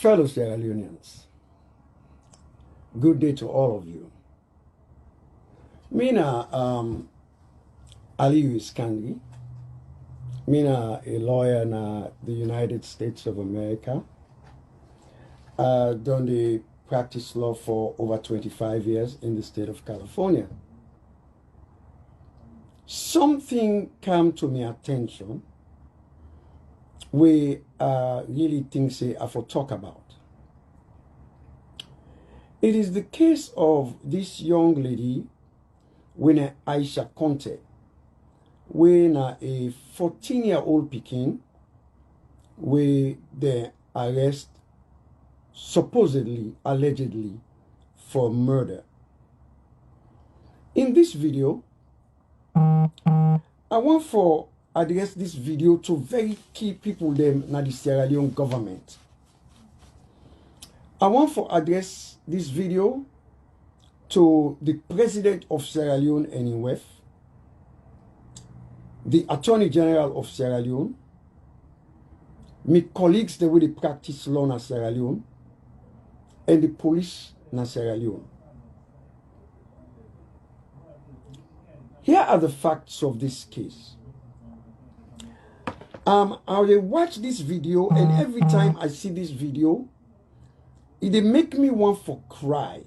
Fellow Sierra Leoneans, good day to all of you. Mina Aliyu Iskandi, Mina a lawyer in the United States of America. Done the practice law for over 25 years in the state of California. Something came to my attention we really think say I for talk about. It is the case of this young lady when Isha Conteh, when a 14-year-old Pekin, where they arrest supposedly, allegedly, for murder. In this video, I want for address this video to very key people them na the Sierra Leone government. I want for address this video to the President of Sierra Leone anyway, the Attorney General of Sierra Leone, my colleagues the way they practice law in Sierra Leone, and the police in Sierra Leone. Here are the facts of this case. I will watch this video, and every time I see this video, it make me want to cry.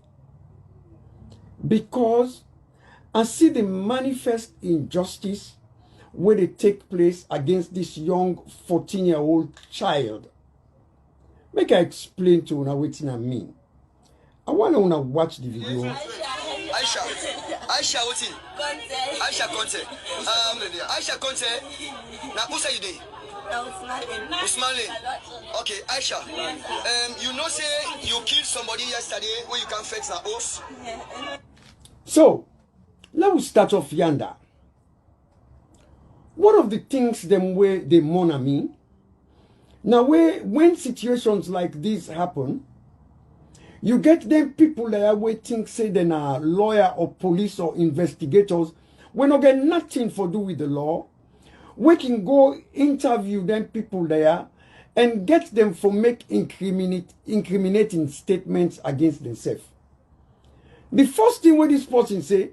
Because I see the manifest injustice where they take place against this young 14-year-old child. Make I explain to you what I mean. I want to watch the video. Isha, what's in? Conteh. Isha Conteh. Isha Conteh. Now, who say you did? Usman. Okay, Isha. You know, say you killed somebody yesterday where you can fetch an oath. So, let's start off yonder. One of the things them way they monitor me. Now, when situations like this happen, you get them people that are waiting, say they're a lawyer or police or investigators. We don't get nothing for do with the law. We can go interview them people there and get them for make incriminating statements against themselves. The first thing what this person say,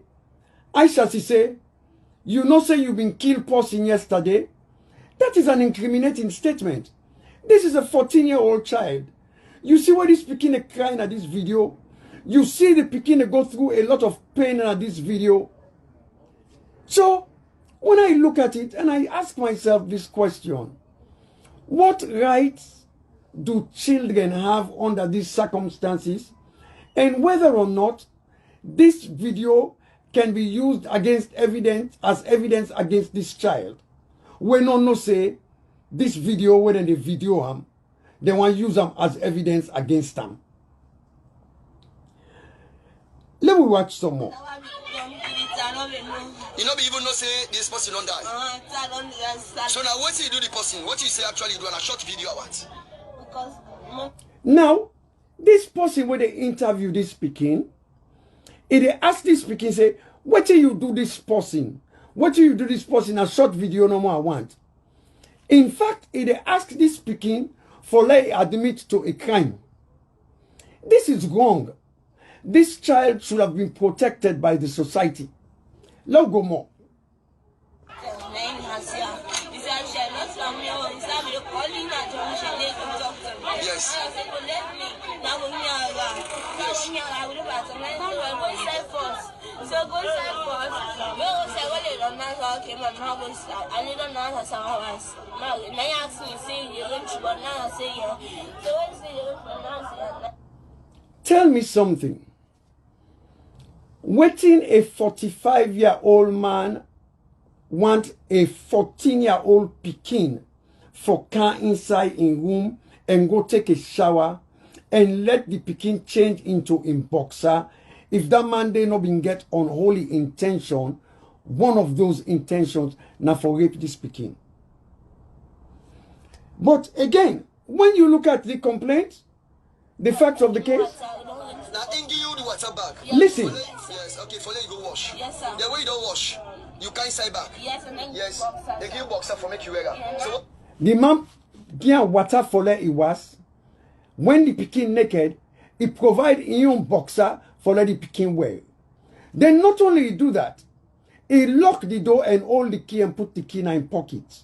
Isha say, you know say you've been killed person yesterday. That is an incriminating statement. This is a 14-year-old child. You see what this Pekin crying at this video. You see the Pekin go through a lot of pain at this video. So, when I look at it and I ask myself this question, what rights do children have under these circumstances, and whether or not this video can be used against evidence against this child? We no say this video, when they video him, they want to use them as evidence against them. Let me watch some more. You know, even know say this person don't die. So now what do you do the person? What do you say actually do on a short video or what? Now, this person when they interview this speaking, if they ask this speaking, say, what do you do this person? What do you do this person? A short video no more I want. In fact, if they ask this speaking for let admit to a crime, this is wrong. This child should have been protected by the society. Let's go more. Yes. Tell me something. Waiting a 45-year-old man want a 14-year-old Pekin for car inside in room and go take a shower and let the Pekin change into in boxer. If that man they not been get unholy intention, one of those intentions now for rape this Pekin. But again, when you look at the complaint, the facts of the case, now Ingi you the water back. Listen. Yes, okay, for let you go wash. Yes, sir. The way you don't wash, you can't side back. Yes, and then Yes. boxer. They give boxer for make you wear. So the man get water for let it was. When the pikin naked, he provide his own boxer for let the pikin wear. Then not only he do that, he lock the door and hold the key and put the key in his pocket.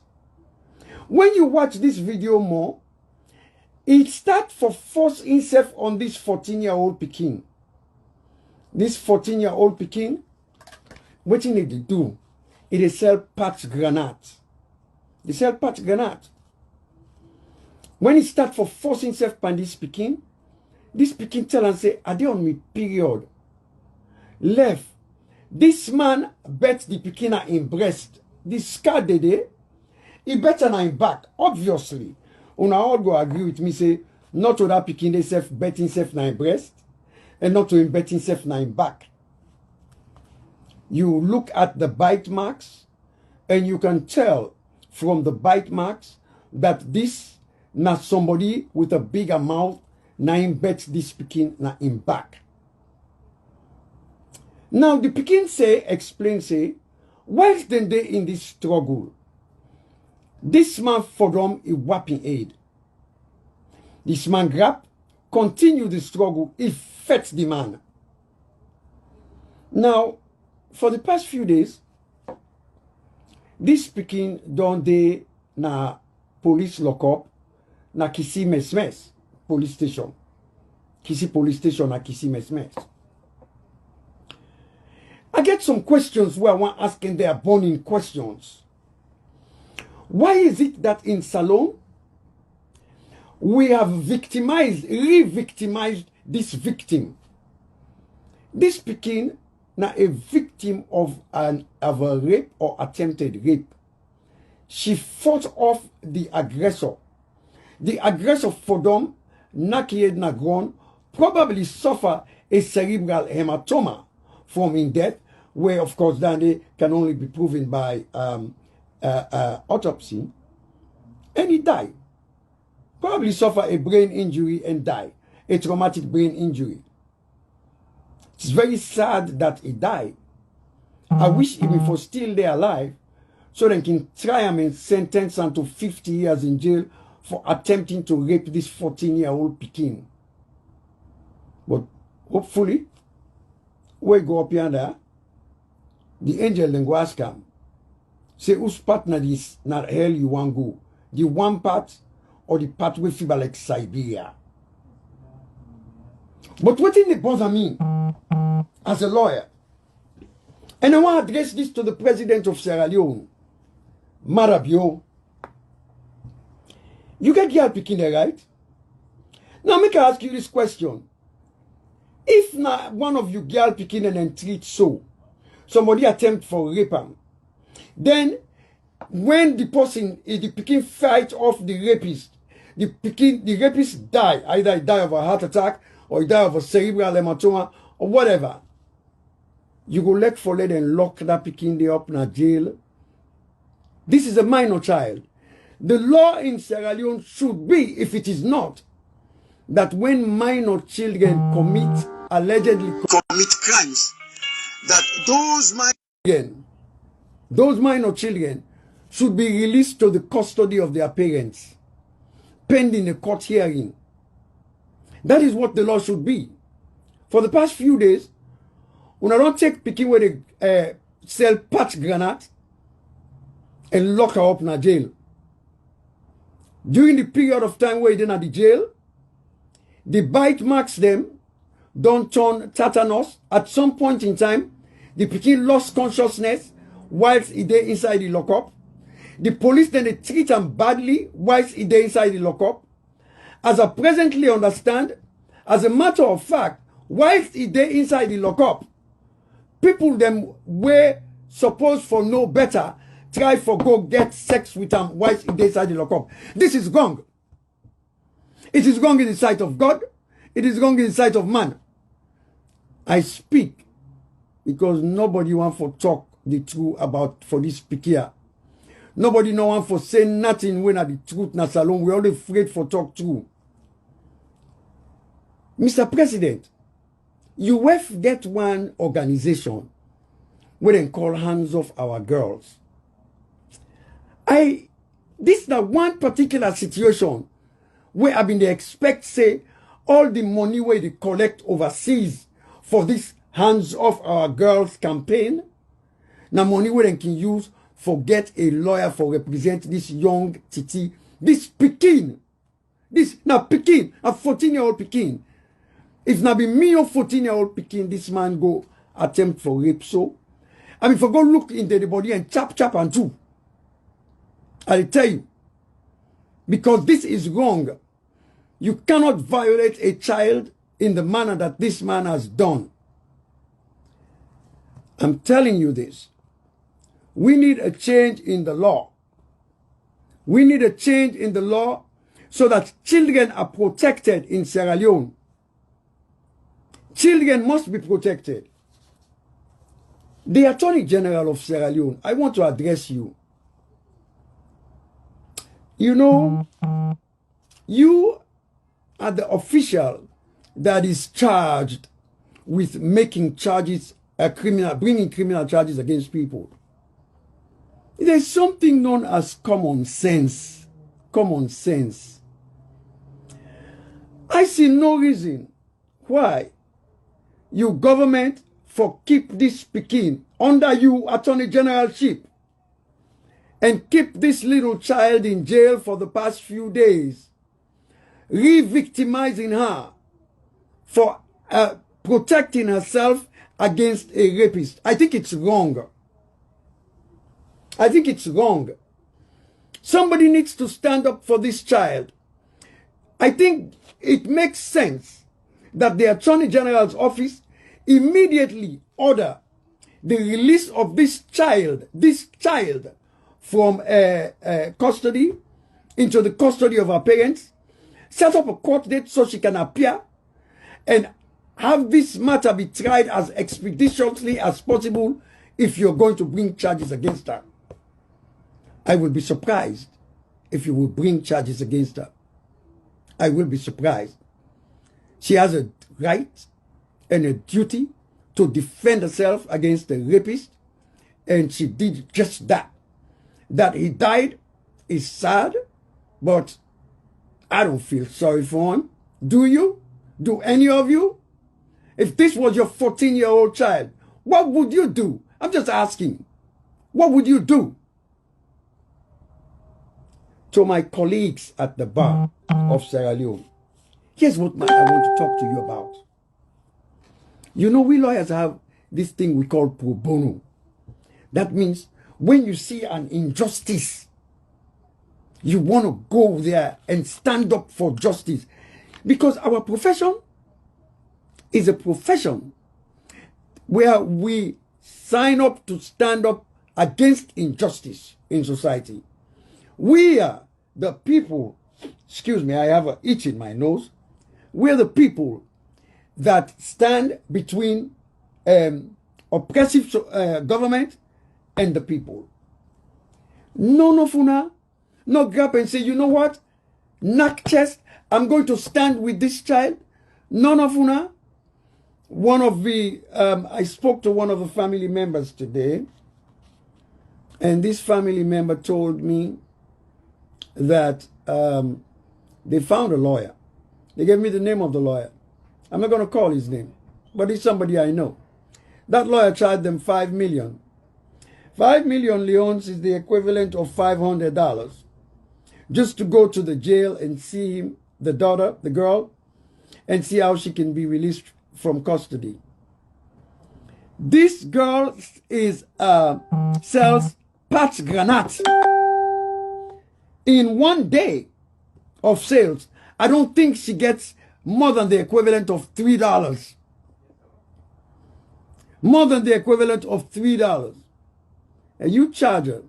When you watch this video more, he start for force himself on this 14-year-old pikin. This 14-year-old pikin, what he need to do? He sell patch granite. They sell patch granite. When he start for force himself on this pikin tell and say, "I dey on me period." Left. This man bet the pikin in breast. The scar dey. He bet on him back. Obviously. Una all go agree with me, say, not to that pikin they self bet himself na him breast, and not to him bet himself na him back. You look at the bite marks, and you can tell from the bite marks that this na somebody with a bigger mouth na him bet this pikin na him back. Now the pikin explain say, whilst then they in this struggle, this man for them a whopping aid. This man grab, continue the struggle, he fetch the man. Now, for the past few days, this pikin don dey na police lockup na Kisi Mesmes police station. Kisi police station na Kisi Mesmes. I get some questions where I want asking their burning questions. Why is it that in Salon we have re-victimized this victim? This pikin na a victim of a rape or attempted rape. She fought off the aggressor. The aggressor for them, naked na ground, probably suffer a cerebral hematoma from in death, where of course that can only be proven by autopsy, and he died. Probably suffer a brain injury and die, a traumatic brain injury. It's very sad that he died. I wish he was still there alive, so they can try him and sentence him to 50 years in jail for attempting to rape this 14-year-old pikin. But hopefully, we go up here there, the angel then go ask him, say whose partner this not hell you want go? The one part or the part we feel like Siberia? But what in the bother me as a lawyer, and I want to address this to the president of Sierra Leone, Marabio. You get girl picking there, right? Now make I ask you this question. If not one of you girl picking and then treat so, somebody attempt for rape him, then when the person is the picking fight off the rapist, the rapist die. Either he die of a heart attack or he die of a cerebral hematoma or whatever. You go let and lock that picking there up in a jail. This is a minor child. The law in Sierra Leone should be, if it is not, that when minor children allegedly commit crimes, that those minor children should be released to the custody of their parents, pending a court hearing. That is what the law should be. For the past few days, when I don't take picking where they sell patch granite and lock her up in a jail. During the period of time where they're in the jail, the bite marks them don't turn tetanus. At some point in time, the pikin lost consciousness whilst he there inside the lockup. The police then they treat him badly whilst he there inside the lockup. As I presently understand, as a matter of fact, whilst he there inside the lockup, people them were supposed for no better try for go get sex with him whilst he there inside the lockup. This is wrong. It is wrong in the sight of God. It is wrong in the sight of man. I speak because nobody want for talk the truth about for this pikia. Nobody no want for say nothing when at the truth na salon. We only afraid for talk true. Mr. President, you have get one organization where they call Hands Off Our Girls. This is one particular situation where I mean they expect, say, all the money where they collect overseas for this Hands Off Our Girls campaign, now money where they can use for get a lawyer for represent this young titi, this Pekin, this now Pekin, a 14-year-old Pekin. If now be me or 14-year-old Pekin, this man go attempt for rape. So, I mean, for go look into the body and chop and chew. I'll tell you, because this is wrong. You cannot violate a child in the manner that this man has done. I'm telling you this. We need a change in the law. We need a change in the law so that children are protected in Sierra Leone. Children must be protected. The Attorney General of Sierra Leone, I want to address you. You know, you are the official that is charged with making charges, bringing criminal charges against people. There's something known as common sense. Common sense. I see no reason why you government for keep this Pekin under you Attorney Generalship and keep this little child in jail for the past few days, re-victimizing her for protecting herself against a rapist. I think it's wrong. I think it's wrong. Somebody needs to stand up for this child. I think it makes sense that the Attorney General's office immediately order the release of this child from custody into the custody of her parents, set up a court date so she can appear, and have this matter be tried as expeditiously as possible if you're going to bring charges against her. I will be surprised if you will bring charges against her. I will be surprised. She has a right and a duty to defend herself against the rapist, and she did just that. That he died is sad, but I don't feel sorry for him. Do you? Do any of you? If this was your 14-year-old child, what would you do? I'm just asking. What would you do? To my colleagues at the bar of Sierra Leone, here's what I want to talk to you about. You know, we lawyers have this thing we call pro bono. That means when you see an injustice, you want to go there and stand up for justice. Because our profession is a profession where we sign up to stand up against injustice in society. We are the people, excuse me, I have an itch in my nose. We're the people that stand between oppressive government and the people. None of una, no grab and say, you know what? Knock chest, I'm going to stand with this child. None of una. One of the, I spoke to one of the family members today, and this family member told me that they found a lawyer. They gave me the name of the lawyer. I'm not going to call his name, but it's somebody I know. That lawyer charged them $5 million. 5 million leones is the equivalent of $500 just to go to the jail and see him, the daughter, the girl, and see how she can be released from custody. This girl is sells patch granate. In 1 day of sales, I don't think she gets more than the equivalent of $3. More than the equivalent of $3. And you charge her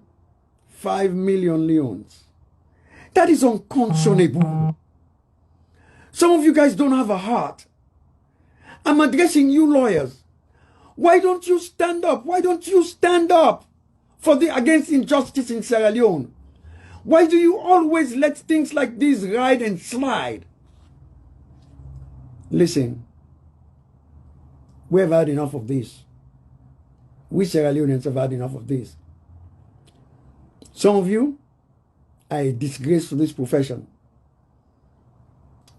5 million leones. That is unconscionable. Some of you guys don't have a heart. I'm addressing you lawyers. Why don't you stand up? Why don't you stand up for the against injustice in Sierra Leone? Why do you always let things like this ride and slide? Listen, we have had enough of this. We Sierra Leoneans have had enough of this. Some of you are a disgrace to this profession.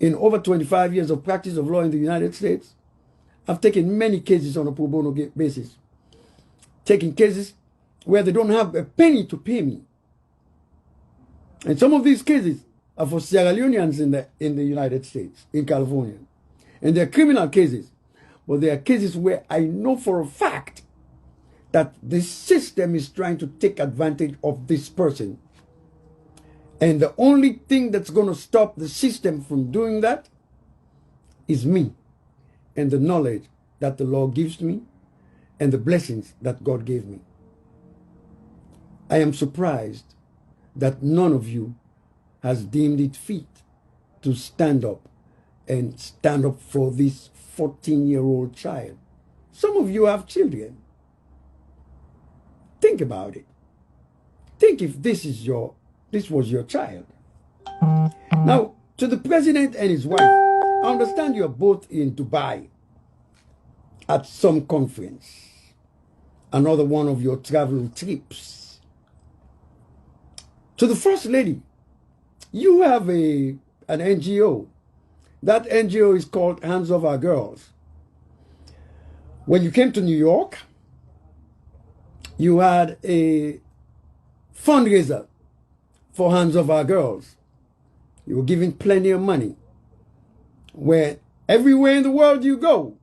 in over 25 years of practice of law in the United States, I've taken many cases on a pro bono basis. Taking cases where they don't have a penny to pay me. And some of these cases are for Sierra Leoneans in the United States, in California. And they're criminal cases. But they are cases where I know for a fact that the system is trying to take advantage of this person. And the only thing that's going to stop the system from doing that is me and the knowledge that the law gives me and the blessings that God gave me. I am surprised that none of you has deemed it fit to stand up and stand up for this 14-year-old child. Some of you have children. Think about it. Think if this was your child. Now, to the president and his wife, I understand you're both in Dubai at some conference, another one of your travel trips. To the first lady, you have an NGO. That NGO is called Hands Off Our Girls. When you came to New York, you had a fundraiser for Hands Off Our Girls. You were giving plenty of money. Where everywhere in the world you go,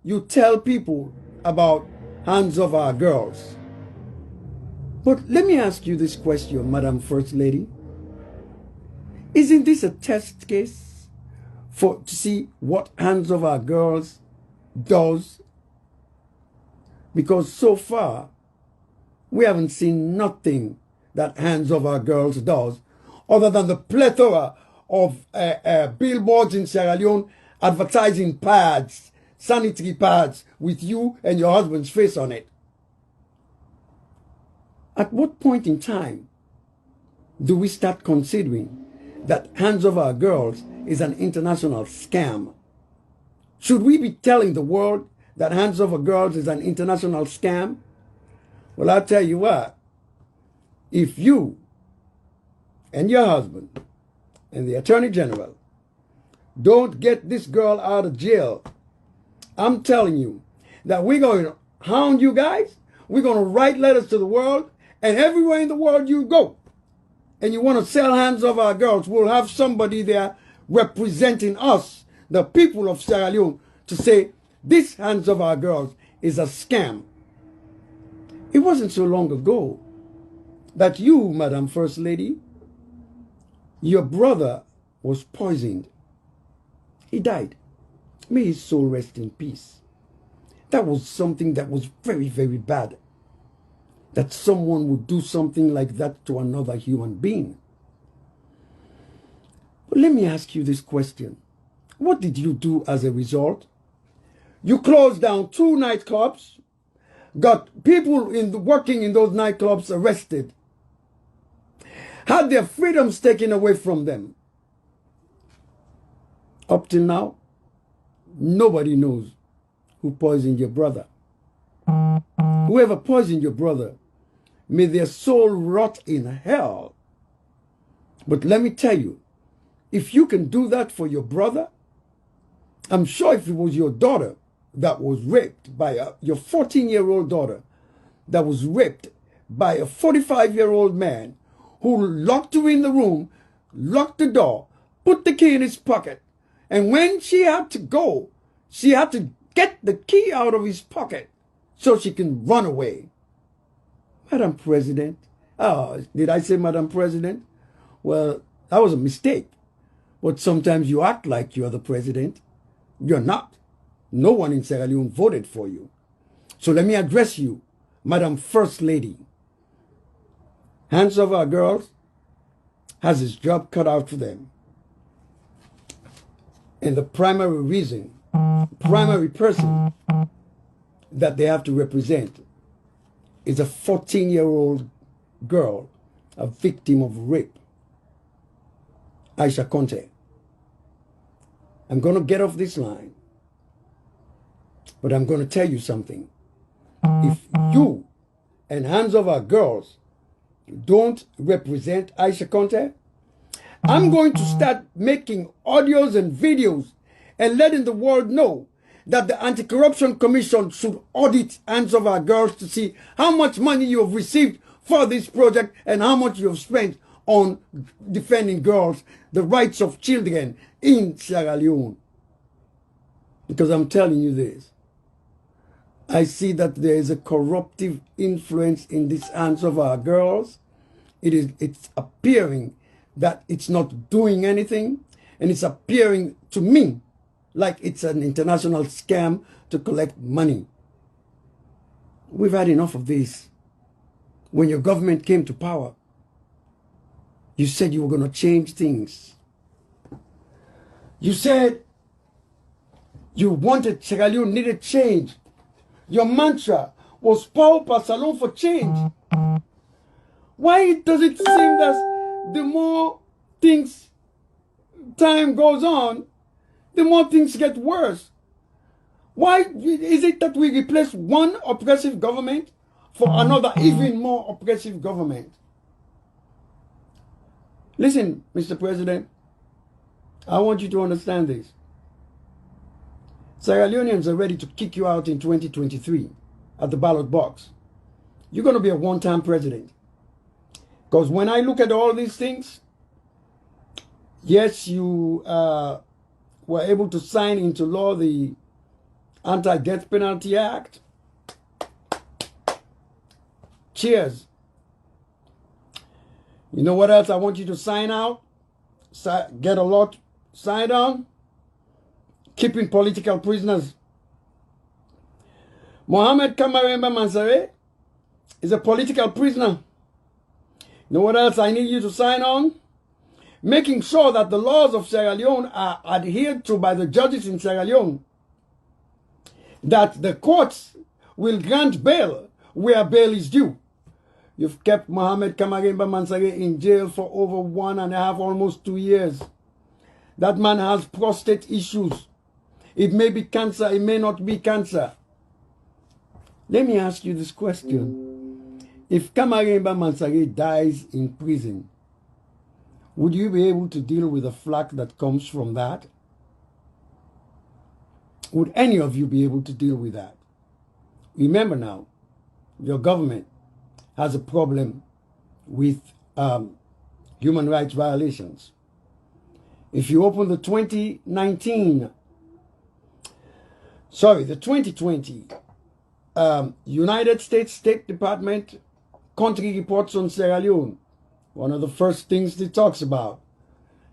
you tell people about Hands Off Our Girls. But let me ask you this question, Madam First Lady. Isn't this a test case to see what Hands Off Our Girls does? Because so far, we haven't seen nothing that Hands Off Our Girls does other than the plethora of billboards in Sierra Leone, advertising pads, sanitary pads with you and your husband's face on it. At what point in time do we start considering that Hands Off Our Girls is an international scam? Should we be telling the world that Hands Off Our Girls is an international scam? Well, I'll tell you what. If you and your husband and the Attorney General don't get this girl out of jail, I'm telling you that we're going to hound you guys. We're going to write letters to the world, and everywhere in the world you go and you want to sell Hands Off Our Girls, we'll have somebody there representing us, the people of Sierra Leone, to say this Hands Off Our Girls is a scam. It wasn't so long ago that you, Madam First Lady, your brother was poisoned. He died. May his soul rest in peace. That was something that was very, very bad. That someone would do something like that to another human being. But let me ask you this question. What did you do as a result? You closed down 2 nightclubs, got people working in those nightclubs arrested, had their freedoms taken away from them. Up till now, nobody knows who poisoned your brother. Whoever poisoned your brother, may their soul rot in hell. But let me tell you, if you can do that for your brother, I'm sure if it was your daughter that was raped by your 14-year-old daughter that was raped by a 45-year-old man who locked her in the room, locked the door, put the key in his pocket, and when she had to go, she had to get the key out of his pocket so she can run away. Madam President. Oh, did I say Madam President? Well, that was a mistake. But sometimes you act like you're the president. You're not. No one in Sierra Leone voted for you. So let me address you, Madam First Lady. Hands Off Our Girls has his job cut out for them. And the primary reason, primary person that they have to represent is a 14-year-old girl, a victim of rape, Isha Conteh. I'm going to get off this line, but I'm going to tell you something. If you and Hands Off Our Girls don't represent Isha Conteh, I'm going to start making audios and videos and letting the world know that the Anti-Corruption Commission should audit Hands of Our Girls to see how much money you have received for this project and how much you have spent on defending girls, the rights of children in Sierra Leone. Because I'm telling you this, I see that there is a corruptive influence in these Hands of Our Girls. It's appearing that it's not doing anything, and it's appearing to me like it's an international scam to collect money. We've had enough of this. When your government came to power, you said you were going to change things. You said you wanted Sierra Leone needed change. Your mantra was Pau par Salon for change. Why does it seem that the more time goes on, the more things get worse? Why is it that we replace one oppressive government for another even more oppressive government? Listen, Mr. President, I want you to understand this. Sierra Leoneans are ready to kick you out in 2023 at the ballot box. You're going to be a one-time president. Because when I look at all these things, yes, you were able to sign into law the Anti-Death Penalty Act. Cheers. You know what else I want you to sign out? Get a lot signed on? Keeping political prisoners. Mohamed Kamaremba Manzare is a political prisoner. You know what else I need you to sign on? Making sure that the laws of Sierra Leone are adhered to by the judges in Sierra Leone. That the courts will grant bail where bail is due. You've kept Mohamed Kamaremba Manzare in jail for over 1.5, almost 2 years. That man has prostate issues. It may be cancer, it may not be cancer. Let me ask you this question. If Kamaremba Manzare dies in prison, would you be able to deal with the flack that comes from that? Would any of you be able to deal with that? Remember now, your government has a problem with human rights violations. If you open the 2020 United States State Department country reports on Sierra Leone, one of the first things it talks about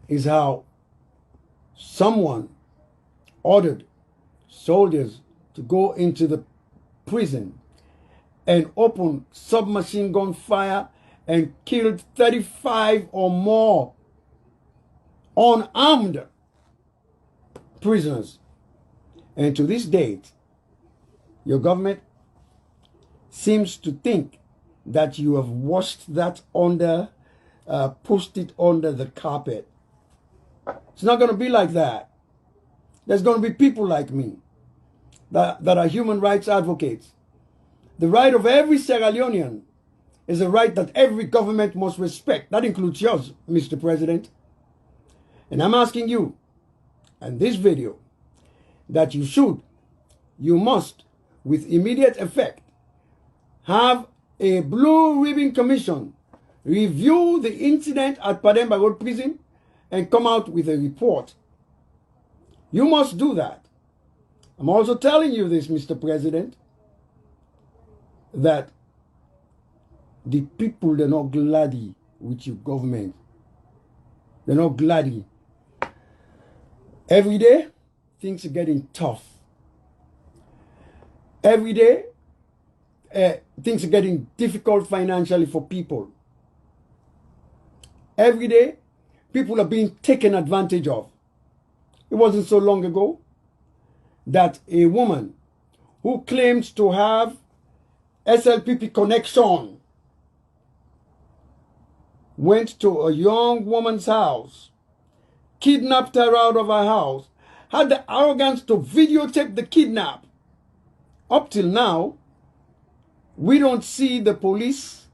is how someone ordered soldiers to go into the prison and open submachine gun fire and killed 35 or more unarmed prisoners. And to this date, your government seems to think that you have washed that under, pushed it under the carpet. It's not going to be like that. There's going to be people like me that are human rights advocates. The right of every Sierra Leonean is a right that every government must respect. That includes yours, Mr. President. And I'm asking you, in this video, that you must, with immediate effect, have a blue ribbon commission review the incident at Pademba Road Prison and come out with a report. You must do that. I'm also telling you this, Mr. President, that the people, they're not glad with your government. They're not glad. Every day, things are getting tough. Every day, things are getting difficult financially for people. Every day, people are being taken advantage of. It wasn't so long ago that a woman who claims to have SLPP connection went to a young woman's house, kidnapped her out of her house, had the arrogance to videotape the kidnap. Up till now, we don't see the police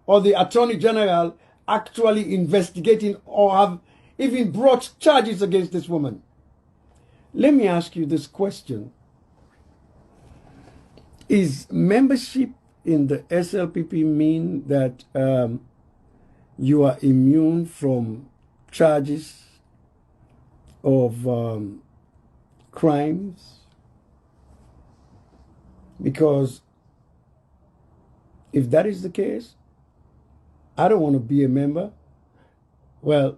or the Attorney General actually investigating or have even brought charges against this woman. Let me ask you this question. Is membership in the SLPP mean that you are immune from charges of crimes? Because if that is the case, I don't want to be a member. Well,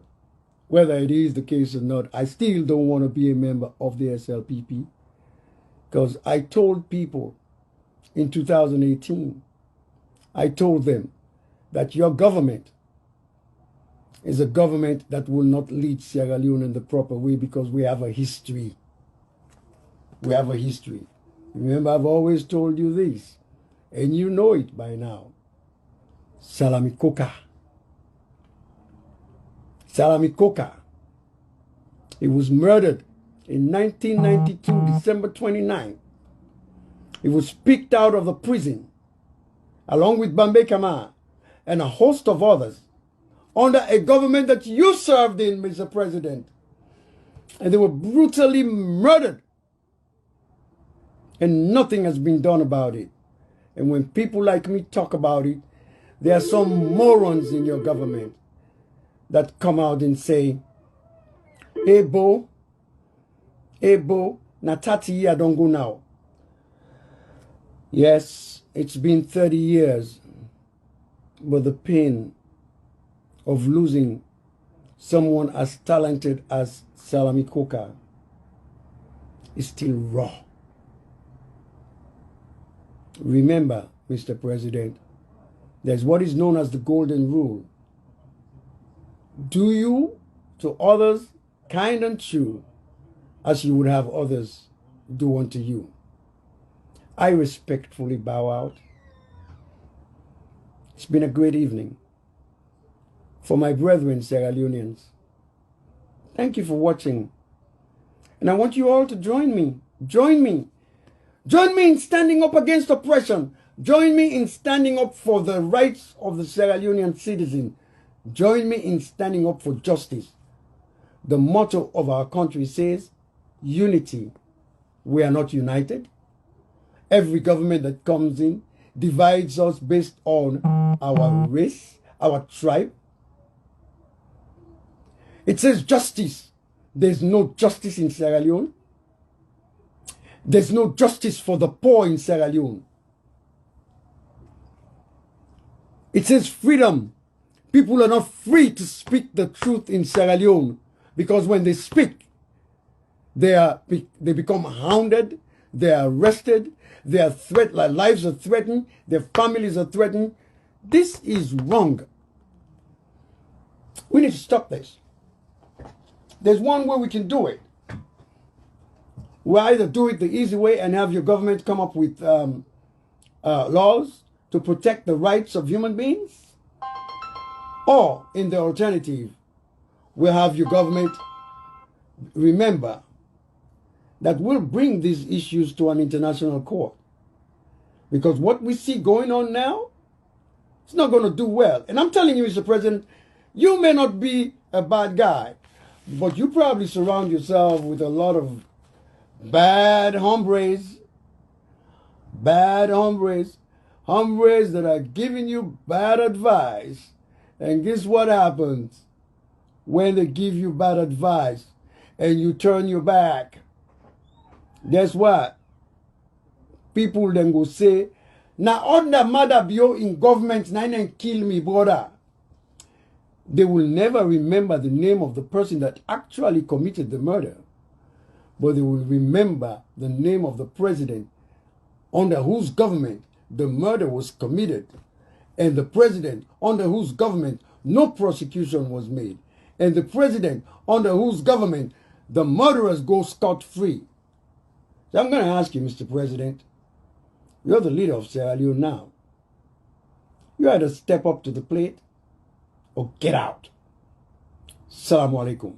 whether it is the case or not, I still don't want to be a member of the SLPP, because I told people in 2018, I told them that your government is a government that will not lead Sierra Leone in the proper way, because we have a history. We have a history. Remember, I've always told you this, and you know it by now. Salami Koka. Salami Koka. He was murdered in 1992, December 29. He was picked out of the prison, along with Bambe Kama and a host of others, under a government that you served in, Mr. President. And they were brutally murdered. And nothing has been done about it. And when people like me talk about it, there are some morons in your government that come out and say, Ebo, Natati, I don't go now. Yes, it's been 30 years, but the pain of losing someone as talented as Salami Koka is still raw. Remember, Mr. President, there's what is known as the golden rule. Do you to others kind and true as you would have others do unto you. I respectfully bow out. It's been a great evening. For my brethren Sierra Leoneans, thank you for watching. And I want you all to join me. Join me. Join me in standing up against oppression. Join me in standing up for the rights of the Sierra Leonean citizen. Join me in standing up for justice. The motto of our country says, unity. We are not united. Every government that comes in divides us based on our race, our tribe. It says justice. There's no justice in Sierra Leone. There's no justice for the poor in Sierra Leone. It says freedom. People are not free to speak the truth in Sierra Leone, because when they speak, they become hounded, they are arrested, their lives are threatened, their families are threatened. This is wrong. We need to stop this. There's one way we can do it. We either do it the easy way and have your government come up with laws to protect the rights of human beings, or in the alternative, we'll have your government remember that we'll bring these issues to an international court. Because what we see going on now, it's not going to do well. And I'm telling you, Mr. President, you may not be a bad guy, but you probably surround yourself with a lot of bad hombres that are giving you bad advice. And guess what happens when they give you bad advice and you turn your back? Guess what? People then go say, "Na other mother bio in government, na and kill me, brother." They will never remember the name of the person that actually committed the murder, but they will remember the name of the president under whose government the murder was committed, and the president under whose government no prosecution was made, and the president under whose government the murderers go scot-free. So I'm going to ask you, Mr. President, you're the leader of Sierra Leone now. You either step up to the plate or get out. Assalamu alaikum.